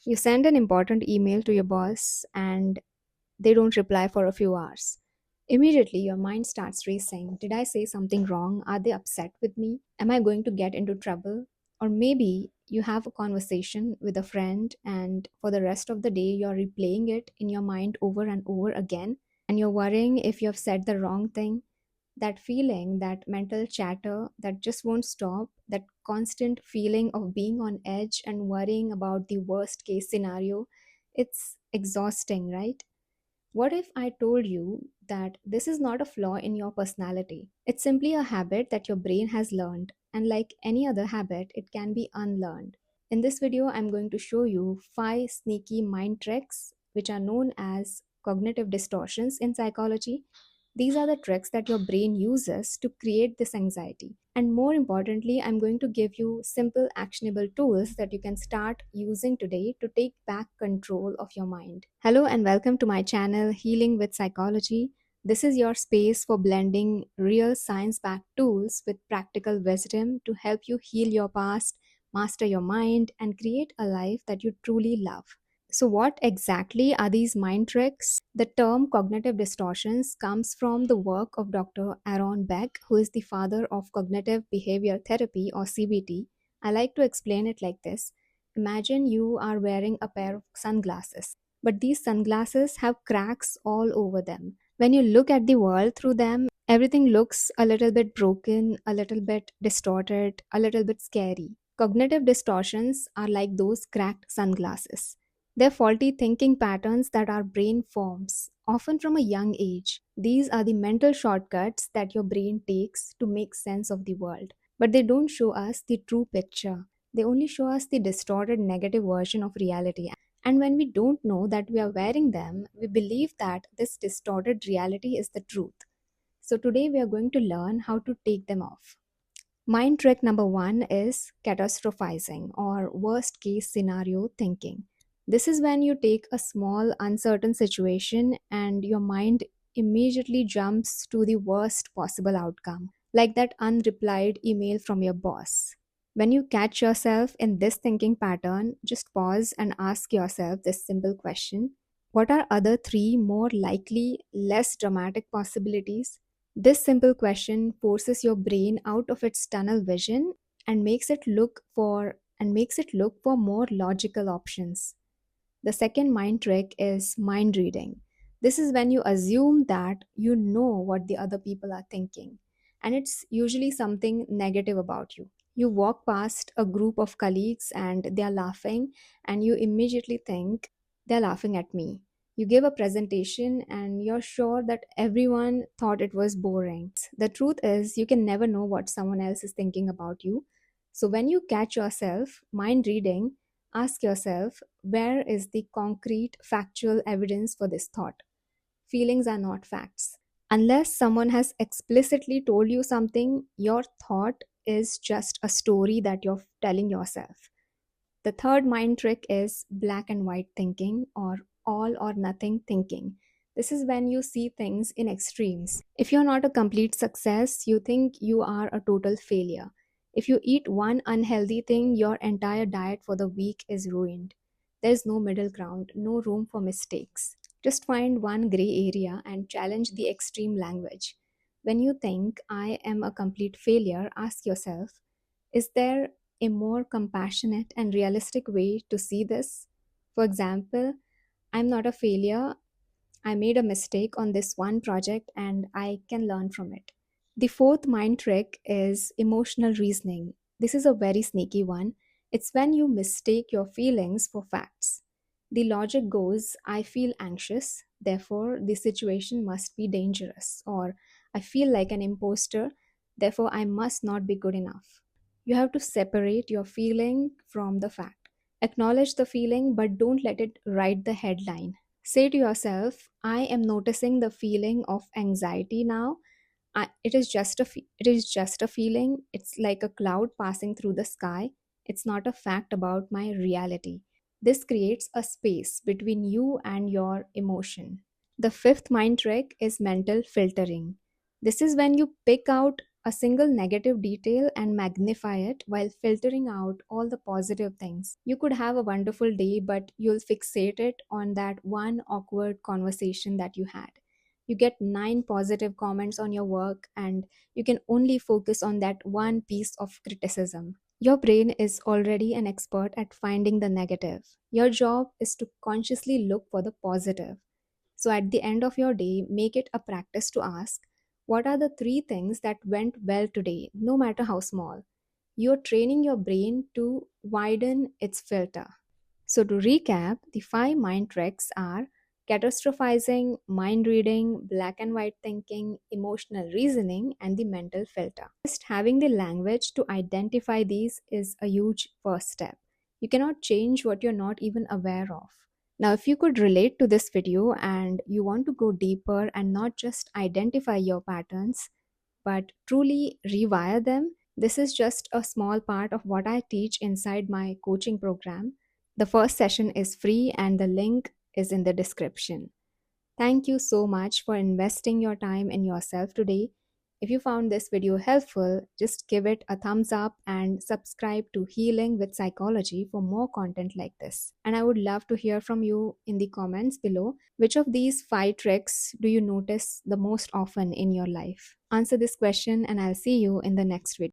You send an important email to your boss and they don't reply for a few hours. Immediately, your mind starts racing. Did I say something wrong? Are they upset with me? Am I going to get into trouble? Or maybe you have a conversation with a friend, and for the rest of the day, you're replaying it in your mind over and over again, and you're worrying if you have said the wrong thing. That feeling, that mental chatter that just won't stop, that constant feeling of being on edge and worrying about the worst case scenario, it's exhausting, right? What if I told you that this is not a flaw in your personality? It's simply a habit that your brain has learned, and like any other habit, it can be unlearned. In this video, I'm going to show you 5 sneaky mind tricks, which are known as cognitive distortions in psychology. These are the tricks that your brain uses to create this anxiety. And more importantly, I'm going to give you simple, actionable tools that you can start using today to take back control of your mind. Hello, and welcome to my channel, Healing with Psychology. This is your space for blending real science backed tools with practical wisdom to help you heal your past, master your mind, and create a life that you truly love. So, what exactly are these mind tricks? The term cognitive distortions comes from the work of Dr. Aaron Beck, who is the father of cognitive behavior therapy or CBT. I like to explain it like this. Imagine you are wearing a pair of sunglasses, but these sunglasses have cracks all over them. When you look at the world through them, everything looks a little bit broken, a little bit distorted, a little bit scary. Cognitive distortions are like those cracked sunglasses. They're faulty thinking patterns that our brain forms, often from a young age. These are the mental shortcuts that your brain takes to make sense of the world. But they don't show us the true picture. They only show us the distorted negative version of reality. And when we don't know that we are wearing them, we believe that this distorted reality is the truth. So today we are going to learn how to take them off. Mind trick number one is catastrophizing or worst case scenario thinking. This is when you take a small, uncertain situation and your mind immediately jumps to the worst possible outcome, like that unreplied email from your boss. When you catch yourself in this thinking pattern, just pause and ask yourself this simple question: what are other three more likely, less dramatic possibilities? This simple question forces your brain out of its tunnel vision and makes it look for more logical options. The second mind trick is mind reading. This is when you assume that you know what the other people are thinking, and it's usually something negative about you. You walk past a group of colleagues and they are laughing, and you immediately think, they're laughing at me. You give a presentation and you're sure that everyone thought it was boring. The truth is, you can never know what someone else is thinking about you. So, when you catch yourself mind reading, ask yourself, where is the concrete, factual evidence for this thought? Feelings are not facts. Unless someone has explicitly told you something, your thought is just a story that you're telling yourself. The third mind trick is black and white thinking or all or nothing thinking. This is when you see things in extremes. If you're not a complete success, you think you are a total failure. If you eat one unhealthy thing, your entire diet for the week is ruined. There's no middle ground, no room for mistakes. Just find one gray area and challenge the extreme language. When you think, I am a complete failure, ask yourself, is there a more compassionate and realistic way to see this? For example, I'm not a failure. I made a mistake on this one project and I can learn from it. The fourth mind trick is emotional reasoning. This is a very sneaky one. It's when you mistake your feelings for facts. The logic goes, I feel anxious, therefore the situation must be dangerous, or I feel like an imposter, therefore I must not be good enough. You have to separate your feeling from the fact. Acknowledge the feeling, but don't let it write the headline. Say to yourself, I am noticing the feeling of anxiety now. It is just a feeling. It's like a cloud passing through the sky. It's not a fact about my reality. This creates a space between you and your emotion. The fifth mind trick is mental filtering. This is when you pick out a single negative detail and magnify it while filtering out all the positive things. You could have a wonderful day, but you'll fixate it on that one awkward conversation that you had. You get nine positive comments on your work, and you can only focus on that one piece of criticism. Your brain is already an expert at finding the negative. Your job is to consciously look for the positive. So at the end of your day, make it a practice to ask, what are the three things that went well today, no matter how small? You're training your brain to widen its filter. So, to recap, the five mind tricks are catastrophizing, mind reading, black and white thinking, emotional reasoning, and the mental filter. Just having the language to identify these is a huge first step. You cannot change what you're not even aware of. Now, if you could relate to this video and you want to go deeper and not just identify your patterns, but truly rewire them, this is just a small part of what I teach inside my coaching program. The first session is free and the link is in the description. Thank you so much for investing your time in yourself today. If you found this video helpful, just give it a thumbs up and subscribe to Healing with Psychology for more content like this. And I would love to hear from you in the comments below. Which of these five tricks do you notice the most often in your life? Answer this question, and I'll see you in the next video.